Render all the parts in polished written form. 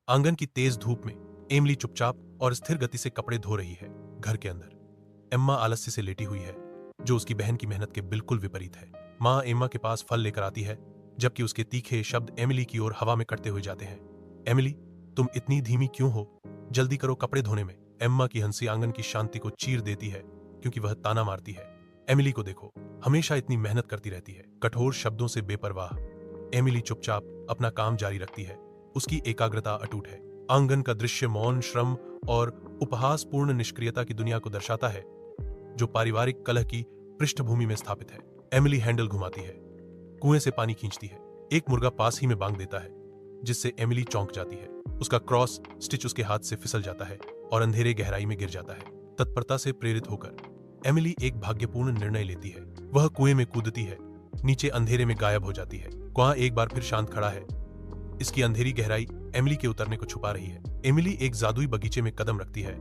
आंगन की तेज धूप में एमिली चुपचाप और स्थिर गति से कपड़े धो रही है। घर के अंदर एम्मा आलस्य से लेटी हुई है, जो उसकी बहन की मेहनत के बिल्कुल विपरीत है। माँ एम्मा के पास फल लेकर आती है, जबकि उसके तीखे शब्द एमिली की ओर हवा में कटते हुए जाते हैं। एमिली, तुम इतनी धीमी क्यों हो? जल्दी करो कपड़े धोने में। एम्मा की हंसी आंगन की शांति को चीर देती है, क्योंकि वह ताना मारती है। एमिली को देखो, हमेशा इतनी मेहनत करती रहती है। कठोर शब्दों से बेपरवाह एमिली चुपचाप अपना काम जारी रखती है। उसकी एकाग्रता अटूट है। आंगन का दृश्य मौन, श्रम और उपहासपूर्ण निष्क्रियता की दुनिया को दर्शाता है, जो पारिवारिक कलह की पृष्ठभूमि में स्थापित है। एमिली हैंडल घुमाती है, कुएं से पानी खींचती है। एक मुर्गा पास ही में बांग देता है, जिससे एमिली चौंक जाती है। उसका क्रॉस स्टिच उसके हाथ से फिसल जाता है और अंधेरे गहराई में गिर जाता है। तत्परता से प्रेरित होकर एमिली एक भाग्यपूर्ण निर्णय लेती है। वह कुएं में कूदती है, नीचे अंधेरे में गायब हो जाती है। कुआं एक बार फिर शांत खड़ा है। इसकी अंधेरी गहराई एमिली के उतरने को छुपा रही है। एमिली एक जादुई बगीचे में कदम रखती है,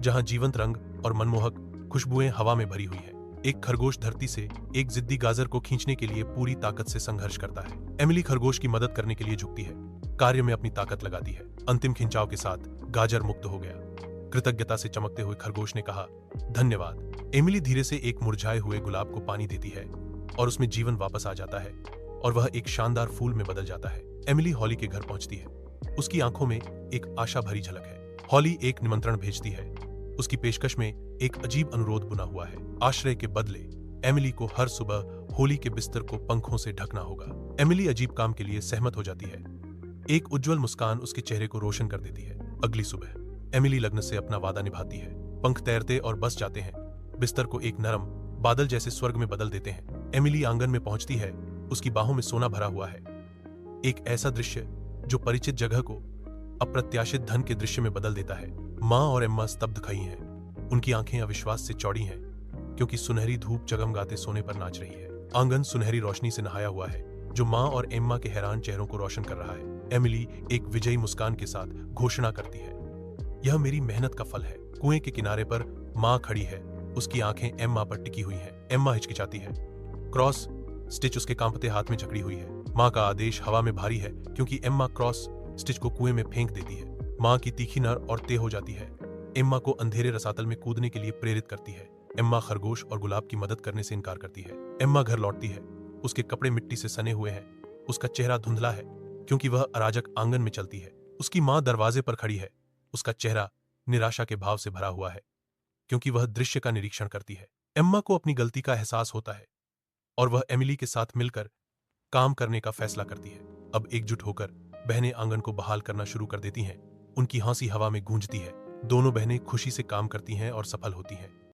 जहां जीवंत रंग और मनमोहक खुशबुएं हवा में भरी हुई है। एक खरगोश धरती से एक जिद्दी गाजर को खींचने के लिए पूरी ताकत से संघर्ष करता है। एमिली खरगोश की मदद करने के लिए झुकती है, कार्य में अपनी ताकत लगाती है। अंतिम खिंचाव के साथ गाजर मुक्त हो गया। कृतज्ञता से चमकते हुए खरगोश ने कहा, धन्यवाद। एमिली धीरे से एक मुरझाए हुए गुलाब को पानी देती है और उसमें जीवन वापस आ जाता है और वह एक शानदार फूल में बदल जाता है। एमिली हॉली के घर पहुंचती है। उसकी आंखों में एक आशा भरी झलक है। हॉली एक निमंत्रण भेजती है। उसकी पेशकश में एक अजीब अनुरोध बुना हुआ है। आश्रय के बदले एमिली को हर सुबह होली के बिस्तर को पंखों से ढकना होगा। एमिली अजीब काम के लिए सहमत हो जाती है। एक उज्जवल मुस्कान उसके चेहरे को रोशन कर देती है। अगली सुबह एमिली लग्न से अपना वादा निभाती है। पंख तैरते और बस जाते हैं, बिस्तर को एक नरम बादल जैसे स्वर्ग में बदल देते हैं। एमिली आंगन में पहुंचती है। उसकी बाहों में सोना भरा हुआ है। एक ऐसा दृश्य जो परिचित जगह को अप्रत्याशित धन के दृश्य में बदल देता है। माँ और एम्मा स्तब्ध खड़ी हैं। उनकी आंखें अविश्वास से चौड़ी हैं, क्योंकि सुनहरी धूप जगमगाते सोने पर नाच रही है। आंगन सुनहरी रोशनी से नहाया हुआ है, जो माँ और एम्मा के हैरान चेहरों को रोशन कर रहा है। एमिली एक विजयी मुस्कान के साथ घोषणा करती है, यह मेरी मेहनत का फल है। कुएं के किनारे पर माँ खड़ी है। उसकी आंखें एम्मा पर टिकी हुई हैं। एम्मा हिचकिचाती है। क्रॉस स्टिच उसके कांपते हाथ में जकड़ी हुई है। माँ का आदेश हवा में भारी है, क्योंकि एम्मा क्रॉस स्टिच को कुएं में फेंक देती है। माँ की तीखी नर और तेज हो जाती है। एम्मा को अंधेरे रसातल में कूदने के लिए प्रेरित करती है। एम्मा खरगोश और गुलाब की मदद करने से इनकार करती है। एम्मा घर लौटती है। उसके कपड़े मिट्टी से सने हुए हैं। उसका चेहरा धुंधला है, क्योंकि वह अराजक आंगन में चलती है। उसकी माँ दरवाजे पर खड़ी है। उसका चेहरा निराशा के भाव से भरा हुआ है, क्योंकि वह दृश्य का निरीक्षण करती है। एम्मा को अपनी गलती का एहसास होता है और वह एमिली के साथ मिलकर काम करने का फैसला करती है। अब एकजुट होकर बहनें आंगन को बहाल करना शुरू कर देती हैं। उनकी हंसी हवा में गूंजती है। दोनों बहनें खुशी से काम करती हैं और सफल होती हैं।